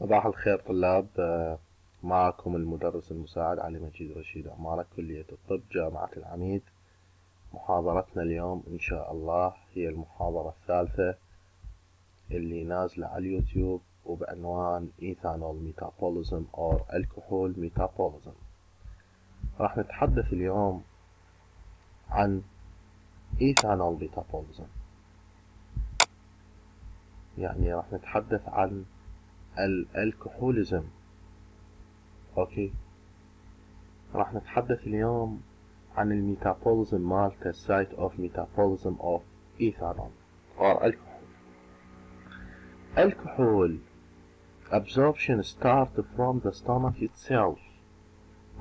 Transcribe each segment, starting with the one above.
صباح الخير طلاب. معكم المدرس المساعد علي مجيد رشيد، أمانة كلية الطب جامعة العميد. محاضرتنا اليوم إن شاء الله هي المحاضرة الثالثة اللي نازلة على اليوتيوب وبعنوان Ethanol Metabolism أو الكحول ميتابوليزم. راح نتحدث اليوم عن Ethanol Metabolism، يعني راح نتحدث عن الكحوليزم. اوكي، راح نتحدث اليوم عن الميتابوليزم مالته، site of metabolism of ethanol or الكحول. الكحول absorption start from the stomach itself،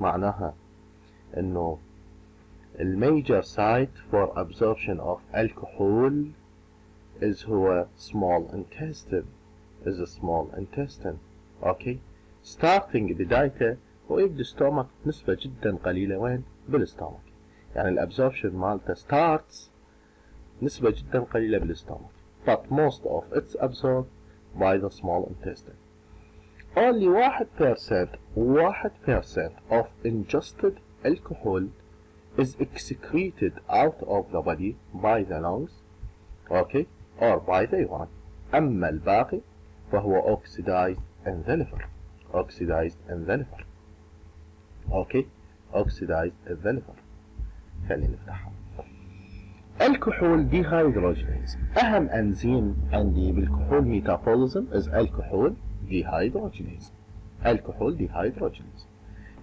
معناها انه الميجر site for absorption of الكحول هو small intestine. اوكي، starting بدايته هو يبدو ستومك نسبة جدا قليلة. وين؟ بالستومك، يعني الابزوربشن مالته starts نسبة جدا قليلة بالستومك، but most of it's absorbed by the small intestine. Only 1% of ingested alcohol is excreted out of the body by the lungs, okay, or by the urine. أما الباقي فهو oxidized in the liver. اوكي، oxidized in the liver. خلينا نفتحها. الكحول ديهايدروجينيز، اهم انزيم عندي بالكحول ميتابوليزم الكحول ديهايدروجينيز.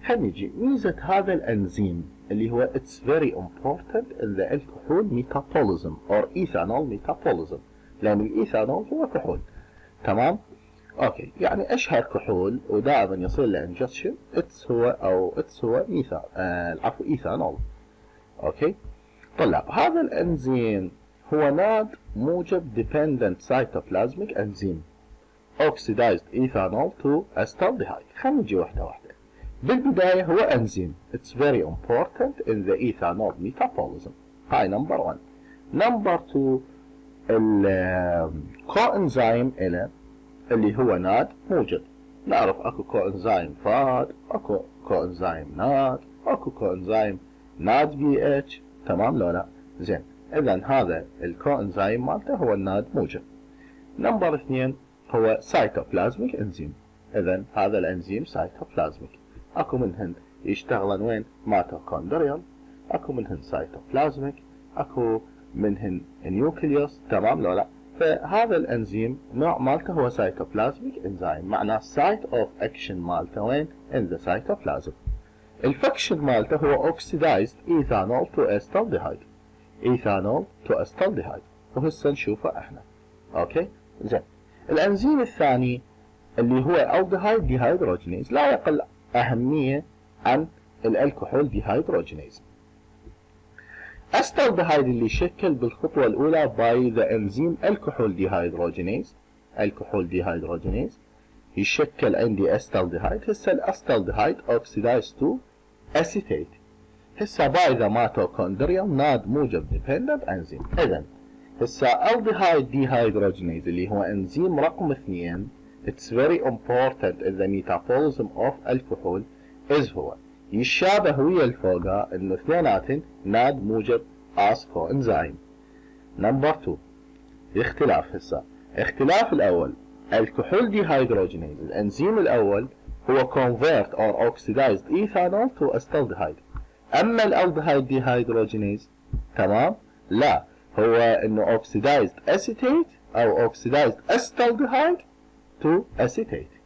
خلينا نجي ميزة هذا الانزيم اللي هو it's very important in the الكحول ميتابوليزم or ethanol metabolism، لان الايثانول هو كحول. تمام؟ اوكي، يعني اشهر كحول ودائما يصير له انجكشن هو ايثانول. اوكي، طلاب هذا الانزيم هو ناد موجب dependent cytoplasmic enzyme oxidized ethanol to acetaldehyde. خلينا نجي واحدة واحدة. بالبداية هو انزيم it's very important in the ethanol metabolism. هاي نمبر 1. نمبر 2 الكوانزيم اللي هو ناد موجب. نعرف اكو كوانزيم فاد، اكو كوانزيم ناد، اكو كوانزيم ناد بي اتش. تمام لو لا؟ زين، اذا هذا الكوانزيم مالته هو الناد موجب. نمبر 2 هو سايتوبلازميك انزيم. اذا هذا الانزيم سايتوبلازميك. اكو منهن يشتغلن وين؟ ميتوكوندريال، اكو منهن سايتوبلازميك، اكو منهن نيوكليوس. تمام لو لا؟ فهذا الانزيم نوع مالته هو سايتوبلازميك انزيم، معناه سايت اوف اكشن مالته وين؟ ان ذا سايتوبلازم. الفكشن مالته هو اوكسيدايزد ايثانول تو استالديهايد. وهسه نشوفه احنا. اوكي، زين. الانزيم الثاني اللي هو الالديهايد ديهايدروجينيز لا يقل اهميه عن الكحول ديهايدروجينيز. استالديهايد اللي يشكل بالخطوة الأولى باي ذا انزيم الكحول ديهايدروجينيز يشكل عندي استالديهايد. هسه الاستالديهايد اوكسيدايز تو اسيتيت. هسه باي ذا ميتوكوندريال ناد موجب ديبندنت انزيم. اذا هسه الديهايد ديهايدروجينيز اللي هو انزيم رقم 2 it's very important in the metabolism of الكحول هو يشابه ويا الفوقا انه اثنيناتن ناد موجب as coenzyme. نمبر 2 اختلاف. هسه اختلاف الاول الكحول ديهايدروجينيز الانزيم الاول هو convert or oxidized ethanol to acetaldehyde. اما الالديهايد ديهايدروجينيز تمام لا، هو انه oxidized acetate او oxidized acetaldehyde to acetate.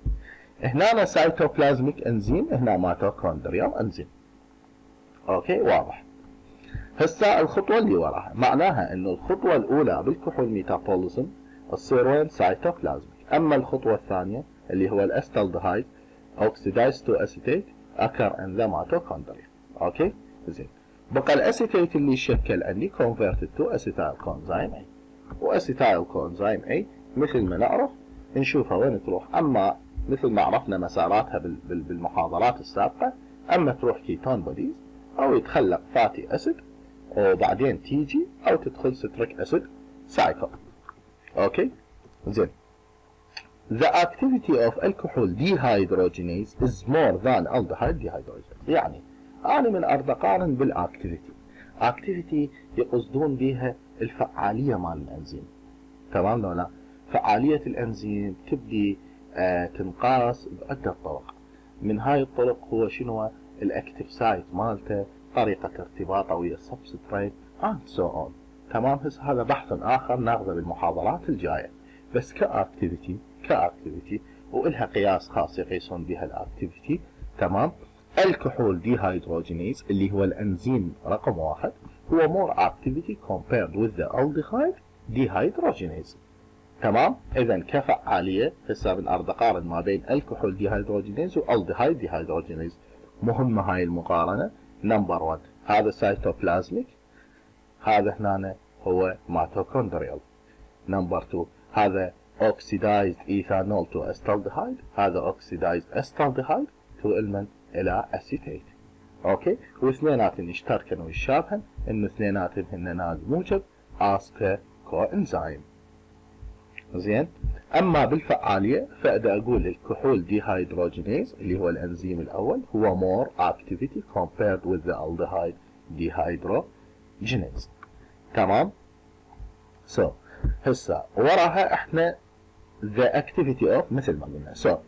هنا سايتوبلازميك انزيم، هنا ميتوكوندريال انزيم. اوكي، واضح. هسه الخطوه اللي وراها معناها انه الخطوه الاولى بالكحول ميتابوليزم تصير وين؟ سايتوبلازميك. اما الخطوه الثانيه اللي هو الاستالديهايد اوكسيدايز تو اسيتيت اكر ان ذا ميتوكوندريا. اوكي، زين. بقى الاسيتيت اللي يشكل عندي كونفرتد تو اسيتايل كونزيم اي، واسيتايل كونزيم اي مثل ما نعرف نشوفها وين تروح. اما مثل ما عرفنا مساراتها بالمحاضرات السابقة، اما تروح كيتون بوديز او يتخلق فاتي اسيد وبعدين تيجي او تدخل ستريك اسيد سايكل. اوكي، زين. the activity of alcohol dehydrogenase is more than aldehyde dehydrogenase. يعني أنا من أريد أقارن بالأكتيفيتي. activity يقصدون بها الفعالية مال الأنزيم، تمام لو لا؟ فعالية الأنزيم تبدي تنقاس بعدة طرق. من هاي الطرق هو شنو؟ الأكتيف سايت مالته، طريقة ارتباطه ويا السبستريت and so on. تمام. هسه هذا بحث آخر ناخذه بالمحاضرات الجاية. بس كأكتيفيتي وإلها قياس خاص يقيسون بها الأكتيفيتي. تمام. الكحول ديهايدروجينيز اللي هو الأنزيم رقم 1 هو more activity compared with the aldehyde dehydrogenase. تمام. إذا كفعالية هسه بنريد أقارن ما بين الكحول ديهايدروجينيز والديهايد ديهايدروجينيز. مهمة هاي المقارنة. نمبر 1 هذا سيتوبلازميك، هذا هنا هو ميتوكوندريال. نمبر 2 هذا oxidized ethanol to acetaldehyde، هذا oxidized acetaldehyde to المن إلى acetate. أوكي. واثنيناتهم يشتركن ويشابهن إنه اثنيناتهم هن ناد موجب ASCA coenzyme. زين. أما بالفعالية فأقدر أقول الكحول ديهايدروجينيز اللي هو الأنزيم الأول هو more activity compared with the aldehyde dehydrogenase. تمام. so هسه وراها احنا the activity of مثل ما قلنا. so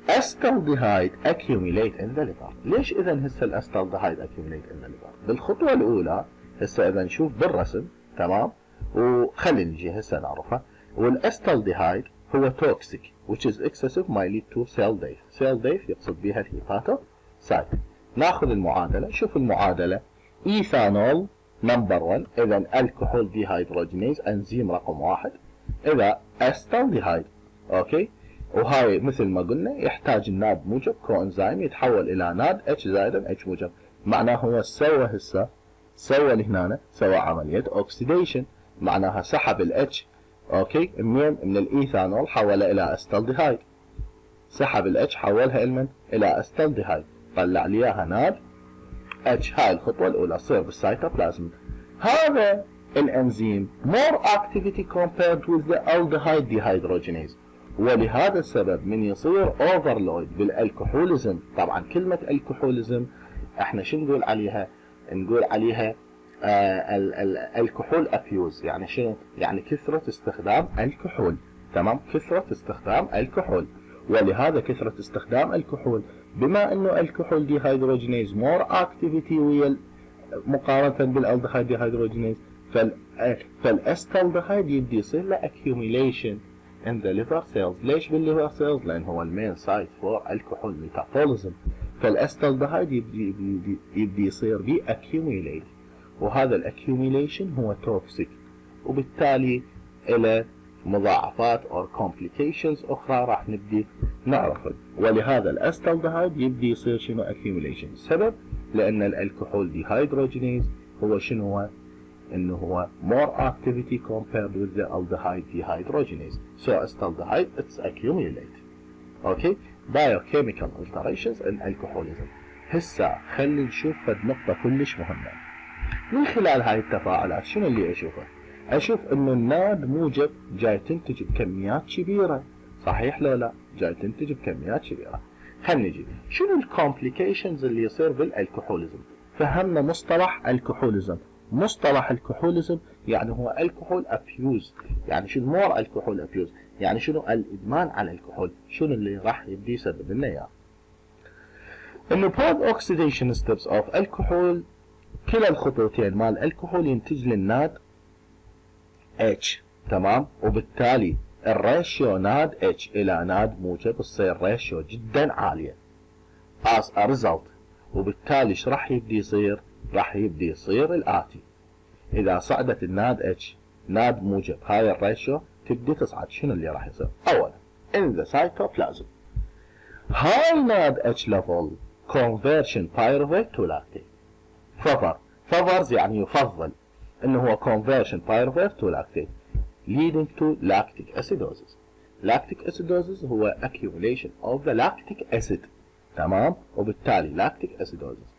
acetaldehyde accumulate in the liver. ليش إذا هسه الأستالدهايد accumulate in the liver؟ بالخطوة الأولى هسه إذا نشوف بالرسم. تمام. وخلي نجي هسه نعرفها. والأستالدهايد هو toxic which is excessive might lead to cell death. cell death يقصد بها الهيباتوسايت. ناخذ المعادلة. شوف المعادلة. إيثانول نمبر 1 إذا الكحول ديهايدروجينيز أنزيم رقم 1 إذا أستالدهايد. أوكي. وهاي مثل ما قلنا يحتاج الناد موجب كوانزيم يتحول إلى ناد اتش زائدا اتش موجب. معناه هو سوى هنا سوى عملية اوكسيديشن، معناها سحب الاتش اوكي من الايثانول حولها الى استالدهايد. سحب الاتش حولها الى استالدهايد، طلع لي اياها ناد اتش. هاي الخطوة الأولى تصير بالسيتوبلازم. هذا الانزيم more activity compared with the aldehyde dehydrogenase، ولهذا السبب من يصير overload بالالكحوليزم. طبعا كلمة الكحوليزم احنا شو نقول عليها؟ نقول عليها الكحول ابيوز. يعني شنو؟ يعني كثرة استخدام الكحول. تمام. كثرة استخدام الكحول. ولهذا كثرة استخدام الكحول بما انه الكحول ديهايدروجينيز مور اكتيفيتي ويا مقارنة بالالدهايد ديهايدروجينيز، فالاستالدهايد يبدي يصير له accumulation in the liver cells. ليش بالليفر سيلز؟ لان هو المين سايت فور الكحول ميتابوليزم. فالاستالدهايد يبدي يصير بي accumulate، وهذا الاكيوميليشن هو توكسيك، وبالتالي الى مضاعفات او complications اخرى راح نبدي نعرفها. ولهذا الاستالدهايد يبدي يصير شنو accumulation. السبب لان الكحول ديهايدروجينيز هو شنو هو؟ انه هو more activity compared with the aldehyde dehydrogenase. So acetaldehyde it's accumulate. Okay. biochemical alterations in alcoholism. هسه خلي نشوف فد نقطة كلش مهمة. من خلال هاي التفاعلات شنو اللي اشوفه؟ اشوف انه الناد موجب جاي تنتج بكميات كبيرة. صحيح لو لا؟ جاي تنتج بكميات كبيرة. خلينا نجي شنو الكومبليكيشنز اللي يصير بالالكحوليزم. فهمنا مصطلح الكحوليزم. مصطلح الكحوليزم يعني هو الكحول ابيوز. يعني شنو مور الكحول ابيوز؟ يعني شنو الادمان على الكحول. شنو اللي راح يبدي يسبب لنا اياه؟ انه both oxidation steps of الكحول كلا الخطوتين مال الكحول ينتج للناد اتش. تمام. وبالتالي الريشيو ناد اتش الى ناد موجب تصير ريشيو جدا عالية as a result. وبالتالي ايش راح يبدي يصير؟ راح يبدي يصير الآتي. إذا صعدت الناد اتش ناد موجب هاي الريشيو تبدي تصعد. شنو اللي راح يصير؟ أولا in the cytoplasm high ناد اتش level conversion pyruvate to lactate. favors يعني يفضل انه هو conversion pyruvate to lactate leading to lactic acidosis. lactic acidosis هو accumulation of the lactic acid. تمام. وبالتالي lactic acidosis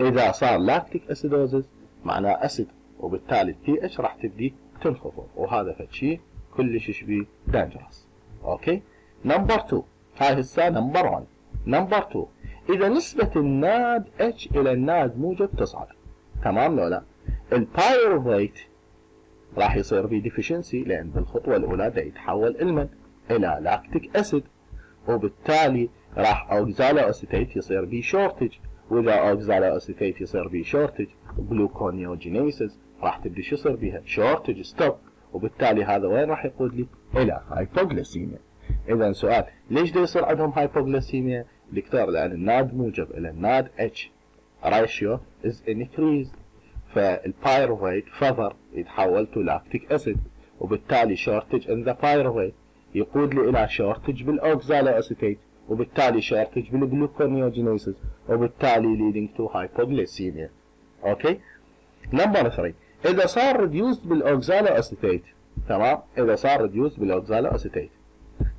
إذا صار lactic acidosis معناه أسيد، وبالتالي البي اتش راح تبدي تنخفض، وهذا فشي كلش يشبه dangerous. أوكي. نمبر 2 هاي هسه نمبر 1. نمبر 2 اذا نسبة الناد اتش الى الناد موجب تصعد، تمام لو لا، البايروفيت راح يصير به ديفيشنسي، لان بالخطوة الاولى دا يتحول المن الى لاكتيك اسيد، وبالتالي راح اوكزالو اسيتيت يصير به شورتج، واذا اوكزالو اسيتيت يصير به شورتج جلوكونيوجينيسيس راح تبدي شو يصير بها؟ شورتج ستوب، وبالتالي هذا وين راح يقود لي؟ الى هايبوغليسيميا. اذا سؤال ليش دا يصير عندهم هايبوغليسيميا؟ دكتور لان الناد موجب الى الناد اتش ratio is increased، فالبايروفيت فذر يتحول to lactic acid، وبالتالي shortage in the pyruvate يقود لي الى shortage بالاوكزالو اسيتيت، وبالتالي shortage بالجلوكونيوجينيسيس، وبالتالي leading to hypoglycemia. اوكي. نمبر 3 اذا صار reduced بالاوكزالو اسيتيت، تمام، اذا صار reduced بالاوكزالو اسيتيت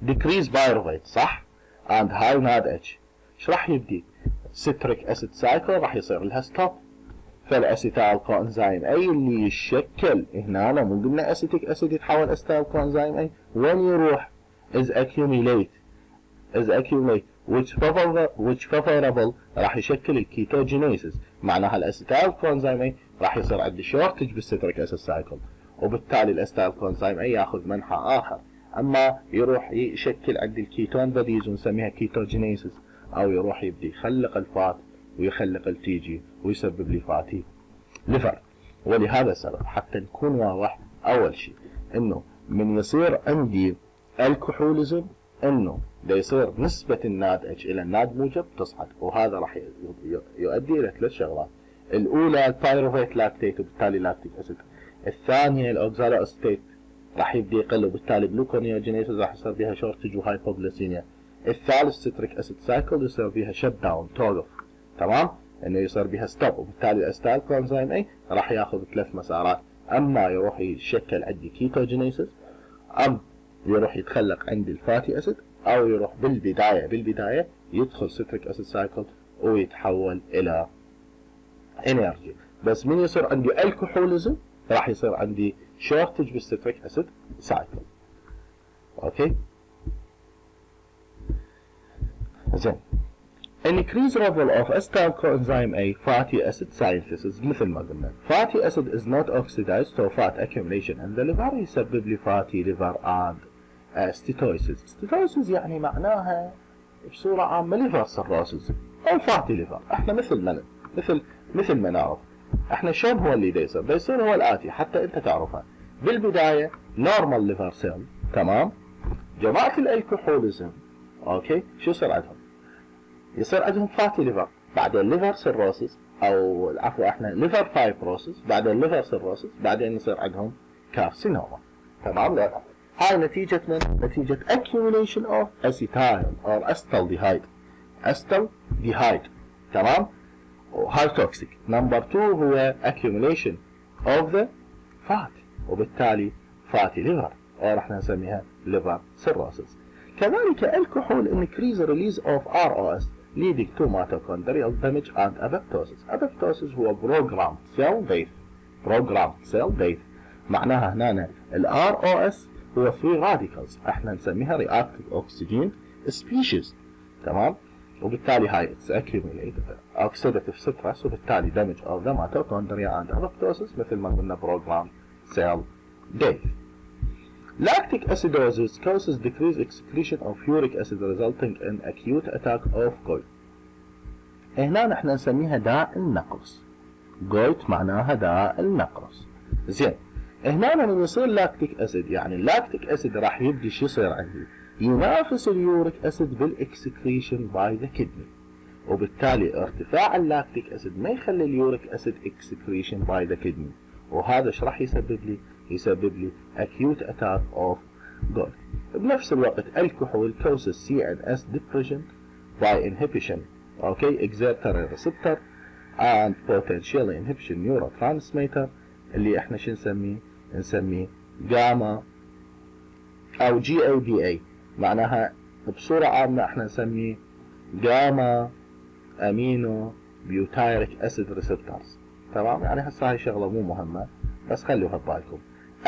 decrease pyruvate صح and high NAD H، ايش راح يبدي؟ citric acid cycle راح يصير لها ستوب، فالاسيتال كوانزيم اي اللي يشكل هنا مو قلنا اسيتيك اسيد يتحول اسيتال كوانزيم اي، وين يروح؟ is accumulate which favorable راح يشكل الكيتوجينيسيس، معناها الاسيتال كوانزيم اي راح يصير عندي شورتج بالستريك اسيد سايكل، وبالتالي الاسيتال كوانزيم اي ياخذ منحى اخر، اما يروح يشكل عندي الكيتون بديز ونسميها كيتوجينيسيس، او يروح يبدي يخلق الفات ويخلق التي جي ويسبب لي فاتي ليفر. ولهذا السبب حتى نكون واضح، اول شيء انه من يصير عندي الكحوليزم انه دا يصير نسبة الناد اتش الى الناد موجب تصعد، وهذا راح يؤدي الى 3 شغلات. الاولى البايروفيت لاكتيت وبالتالي لاكتيك اسيد، الثانية الاوكزالو اسيتيت راح يبدي يقل وبالتالي جلوكونيوجينيسيس راح يصير بها شورتج وهايبوغليسيميا، الثالث ستريك اسيد سايكل يصير بها شت داون توقف، تمام، انه يصير بها ستوب، وبالتالي الاستال كوانزيم اي راح ياخذ 3 مسارات، اما يروح يشكل عندي كيتوجينيسيس، ام يروح يتخلق عندي الفاتي اسيد، او يروح بالبداية يدخل ستريك اسيد سايكل ويتحول الى انرجي. بس من يصير عندي الكحوليزم راح يصير عندي شورتج بالستريك اسيد سايكل. اوكي زين. increase level of acetyl coenzyme A fatty acid synthesis مثل ما قلنا fatty acid is not oxidized to fat accumulation in the liver يسبب لي fatty liver and steatosis. steatosis يعني معناها بصورة عامة liver cirrhosis أو fatty liver. احنا مثل ما نعرف احنا شلون هو اللي يصير هو الآتي حتى انت تعرفها. بالبداية normal liver cell، تمام، جماعة الكحوليزم اوكي شو يصير عندهم؟ يصير عندهم فاتي ليفر، بعدين ليفر سيروسيس، او عفوا احنا ليفر فايبروسيس، بعدين ليفر سيروسيس، بعدين يصير عندهم كارسينوما، تمام. لا هاي نتيجة من؟ نتيجة accumulation of acetyl or acetaldehyde، تمام، وهاي توكسيك. نمبر 2 هو accumulation of the fat، وبالتالي فاتي ليفر، او راح نسميها ليفر سيروسيس. كذلك الكحول increase release of ROS leading to mitochondrial damage and apoptosis. apoptosis هو programmed cell death. معناها هنا ال ROS هو free radicals، احنا نسميها reactive oxygen species، تمام، وبالتالي هاي it's accumulated oxidative stress، وبالتالي damage of the mitochondria and apoptosis مثل ما قلنا programmed cell death. Lactic acidosis causes decreased excretion of uric acid resulting in acute attack of gout. هنا نحن نسميها داء النقرس. gout معناها داء النقرس. زين. هنا لما يصير لاكتيك اسيد يعني اللاكتيك اسيد راح يبدي شو يصير عندي؟ ينافس اليوريك اسيد بالاكسكريشن باي ذا كدني. وبالتالي ارتفاع اللاكتيك اسيد ما يخلي اليوريك اسيد اكسكريشن باي ذا كدني. وهذا ايش راح يسبب لي؟ يسبب لي acute attack of gout. بنفس الوقت الكحول causes CNS depression by inhibition excitatory receptor and potential inhibition neurotransmitter اللي احنا شو نسميه جاما او GABA، معناها بصورة عامة احنا نسميه جاما امينو بيوتايريك اسيد ريسبتورز، تمام. يعني هسه هاي شغلة مو مهمة بس خلوها ببالكم.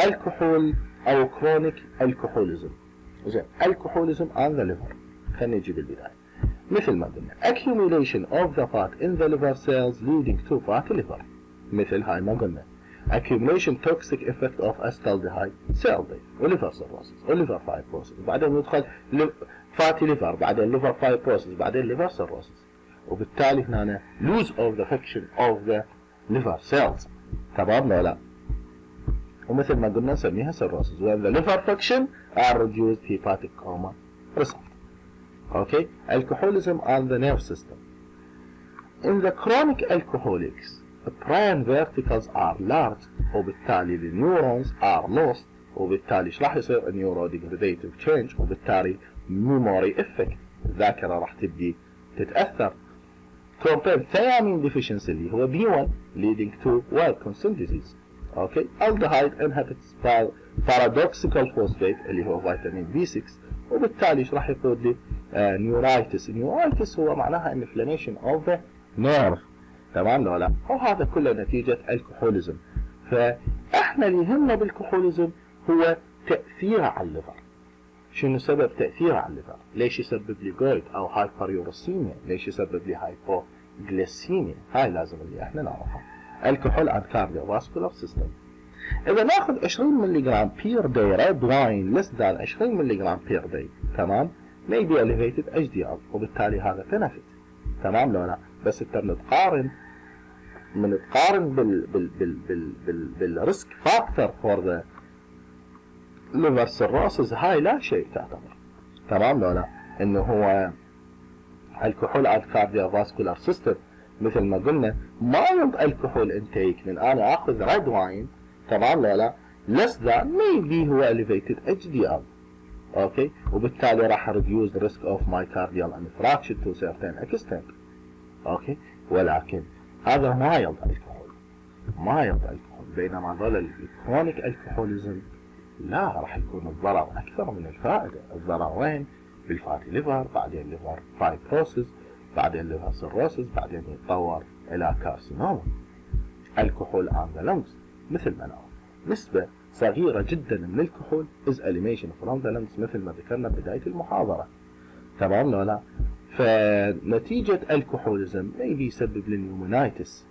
الكحول او كرونيك الكحوليزم زين alcoholism and the liver. خلينا نجي بالبداية مثل ما قلنا accumulation of the fat in the liver cells leading to fatty liver. مثل هاي ما قلنا accumulation toxic effect of acetaldehyde cell death وليفر cirrhosis وليفر fibrosis بعدين ندخل fatty liver بعدين liver fibrosis بعدين liver cirrhosis وبالتالي هنا lose of the function of the liver cells. تمام ولا لا؟ ومثل ما قلنا نسميها cirrhosis when the liver function are reduced hepatic coma result. Okay, alcoholism and the nerve system. In the chronic alcoholics, the brain verticals are large وبالتالي the neurons are lost وبالتالي ايش راح يصير neurodegradative change وبالتالي memory effect الذاكرة راح تبدي تتأثر. Compared thiamine deficiency اللي هو B1 leading to Wilkinson disease. Okay, aldehyde inhibits paradoxical phosphate اللي هو فيتامين B6 وبالتالي ايش راح يقود لي neuritis. neuritis هو معناها inflammation of the nerve. تمام ولا لا؟ وهذا كله نتيجة الكحوليزم. فاحنا اللي يهمنا بالكحوليزم هو تأثيره على الليفر. شنو سبب تأثيره على الليفر؟ ليش يسبب لي جويد او هايبريورسيميا؟ ليش يسبب لي هايبوغليسيميا؟ هاي لازم اللي احنا نعرفها. الكحول عند كارديوفاسكولار سيستم. اذا ناخذ 20 ملغ بير داي ريد واين ليس ذان 20 ملغ بير داي، تمام؟ may be elevated HDL وبالتالي هذا بنفيت. تمام لو لا؟ بس انت بنتقارن بالريسك فاكتور فور ذا ليفر سيروسيس هاي لا شيء تعتبر. تمام لو لا؟ انه هو الكحول على الكارديوفاسكولار سيستم مثل ما قلنا مايلد الكحول انتيك من انا اخذ ريد واين، تمام لو لا؟ less than maybe هو elevated HDL. اوكي، وبالتالي راح reduce the risk of myocardial infarction to certain extent. اوكي، ولكن هذا مايلد الكحول بينما هذول الكرونيك الكحوليزم لا، راح يكون الضرر اكثر من الفائده. الضرر وين؟ بالفاتي ليفر، بعدين ليفر فايبروسيس، بعدين ليفر سيروسيس، بعدين يتطور الى كارسينوما. الكحول عن ذا لنجز مثل ما نعرف نسبه صغيره جدا من الكحول is elimination from the lungs مثل ما ذكرنا بدايه المحاضره. تمام ولا لا؟ فنتيجه الكحوليزم maybe يسبب للنيومونايتس.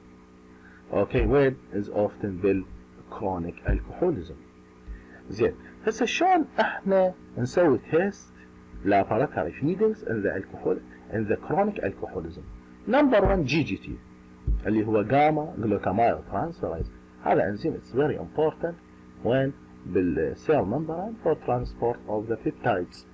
اوكي، وين is often بالكرونيك الكحوليزم. زين، هسه شلون احنا نسوي تيست laboratory findings in the alcohol in the chronic alcoholism. نمبر 1 GGT اللي هو جاما جلوتامايل ترانسفيريز. هذا انزيم it's very important when بالcell membrane for transport of the peptides.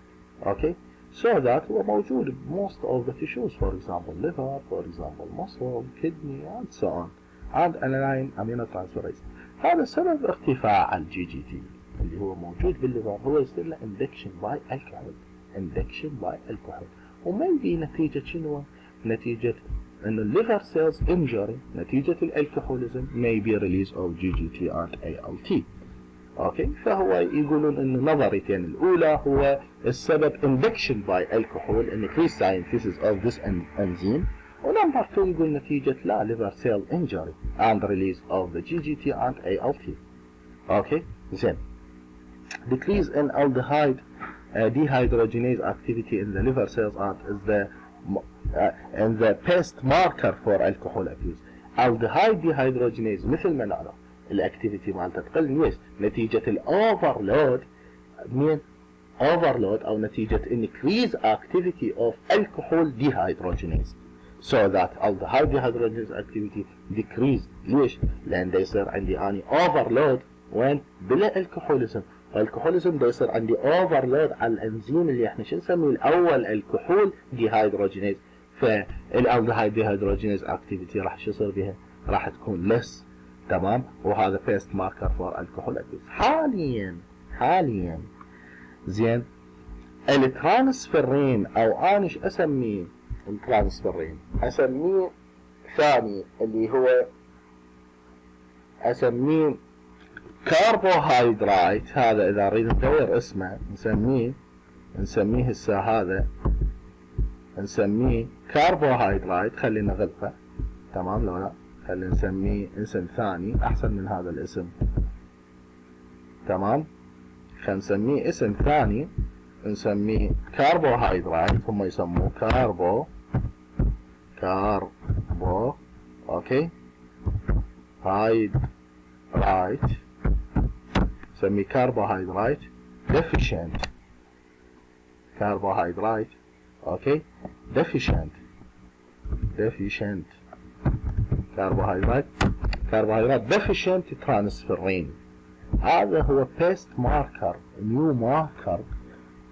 Okay, so that هو موجود ب most of the tissues, for example liver, for example muscle, kidney and so on, and alanine aminotransferase. هذا سبب ارتفاع الجي جي تي اللي هو موجود بالليفر هو يصير له induction by alcohol. وميبي نتيجة شنو؟ نتيجة ان الليفر سيلز انجري نتيجة الالكحوليزم maybe release of GGT and ALT. اوكي، فهو يقولون ان نظريتين الاولى هو السبب induction by alcohol increased synthesis of this enzyme، ونمبر 2 يقول نتيجة لا liver cell injury and release of the GGT and ALT. اوكي، زين. Decrease in aldehyde dehydrogenase activity in the liver cells is the best marker for alcohol abuse. aldehyde dehydrogenase مثل ما نعرف الاكتيفيتي مالته تقل ليش؟ نتيجة الاوفرلود من overload او نتيجة increase activity of alcohol dehydrogenase. So that aldehyde dehydrogenase activity decreased. ليش؟ لأن دا يصير عندي أني overload وين؟ بلا الكحوليزم. الكحوليزم دا يصير عندي overload على الانزيم اللي احنا شو نسميه الاول الكحول ديهايدروجينيز. فالالدهايد ديهايدروجينيز اكتيفيتي راح شو يصير بها؟ راح تكون less. تمام، وهذا بيست ماركر فور الكحول ابيوز. حاليا زين الترانسفيرين او انا ايش اسميه؟ الترانسفيرين اسميه ثاني اللي هو اسميه كاربوهايدرايت. هذا اذا نريد ندور اسمه نسميه هسه هذا نسميه كاربوهايدرايت. خلينا نغلقه. تمام لو لا؟ خلينا نسميه اسم ثاني احسن من هذا الاسم. تمام، خلينا نسميه اسم ثاني نسميه كربوهيدرات، هم يسموه كاربو اوكي هيدرايت، نسميه كربوهيدرات deficient، كربوهيدرات اوكي deficient كربوهيدرات deficient transferrin. هذا هو best marker new marker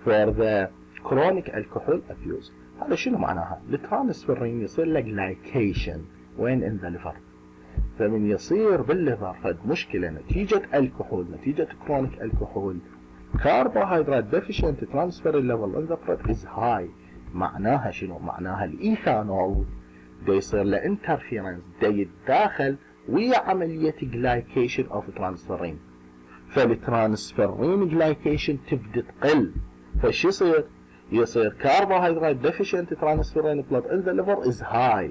for the chronic alcohol abuse. هذا شنو معناها؟ الترانسفيرين يصير له glycation وين in the liver، فمن يصير بالليفر فد مشكلة نتيجة الكحول، نتيجة chronic alcohol carbohydrate deficient transferrin level in the blood is high. معناها شنو؟ معناها الايثانول دا يصير له انترفيرنس، دا يتداخل ويا عملية glycation of transferrin، فالترانسفيرين glycation تبدأ تقل، فش يصير؟ يصير carbohydrate deficient transferrin blood in the liver is high،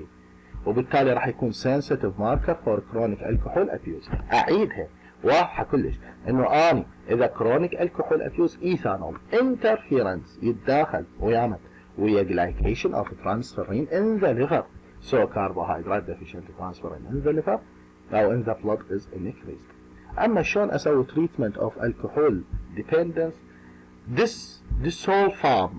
وبالتالي راح يكون sensitive marker for chronic alcohol abuse. أعيدها واضحة كلش، إنه أنا إذا chronic alcohol abuse ايثانول interference يتداخل ويا glycation of transferrin in the liver، so carbohydrate deficient transferrin in the liver أو in the blood is increased. أما شلون أسوي treatment of alcohol dependence؟ Disulfam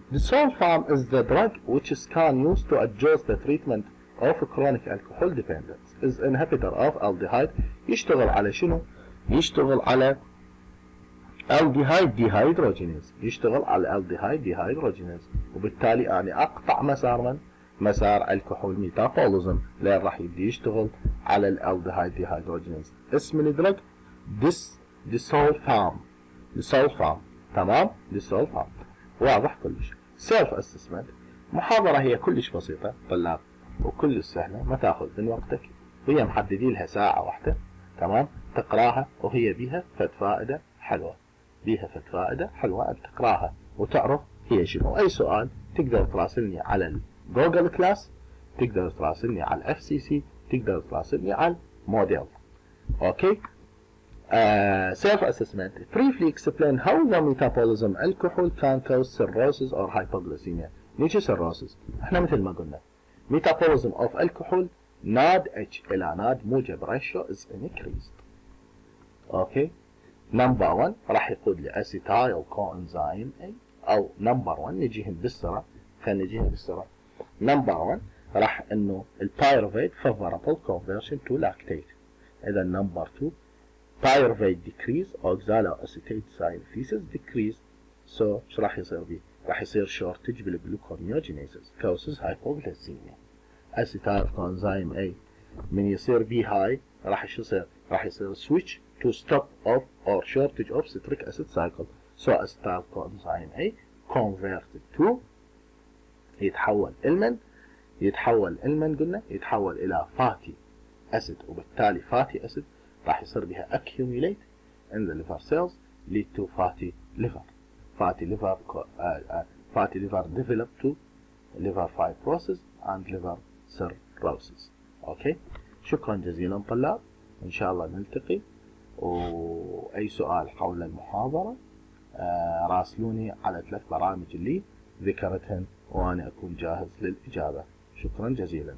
is the drug which is can used to adjust the treatment of chronic alcohol dependence. is inhibitor of aldehyde. يشتغل على شنو؟ يشتغل على aldehyde dehydrogenase، يشتغل على aldehyde dehydrogenase، وبالتالي أنا أقطع مسار الكحول ميتابوليزم لين راح يبدي يشتغل على الالدهايد ديهايدروجينيز. اسم الدرج ديسولفام. تمام؟ ديسولفام. واضح كلش. سيلف اسسمنت محاضرة هي كلش بسيطة طلاب وكلش سهلة، ما تاخذ من وقتك، هي محددين لها ساعة واحدة، تمام؟ تقراها وهي بيها فد فائدة حلوة، أن تقراها وتعرف هي شنو. أي سؤال تقدر تراسلني على جوجل كلاس، تقدر تراسلني على الاف سي سي، تقدر تراسلني على موديل. اوكي. Self assessment. Briefly explain how the metabolism alcohol can cause cirrhosis or hypoglycemia. نيجي cirrhosis. احنا مثل ما قلنا metabolism of alcohol NAD H الى NAD موجب ratio is increased. اوكي. نمبر 1 راح يقود لاسيتايل كوانزيم A، او نمبر 1 نجيهم بالسرعة، خلينا نجيهم بالسرعة. نمبر 1 راح انه البايروفيت favorable conversion to lactate. اذا نمبر 2 pyruvate decrease oxaloacetate synthesis decrease، so ايش راح يصير بيه؟ راح يصير shortage بالجلوكونيوجينيسيس causes hypoglycemia. acetyl coenzyme A من يصير بيه هاي راح يصير switch to stop of or shortage of citric acid cycle، so acetyl coenzyme A converted to يتحول قلنا يتحول إلى fatty acid، وبالتالي fatty acid راح يصير بها accumulate in the liver cells lead to fatty liver develop to liver fibrosis and liver cirrhosis. اوكي. شكرا جزيلا طلاب، ان شاء الله نلتقي، واي سؤال حول المحاضرة راسلوني على 3 برامج اللي ذكرتهن وانا اكون جاهز للاجابة. شكرا جزيلا.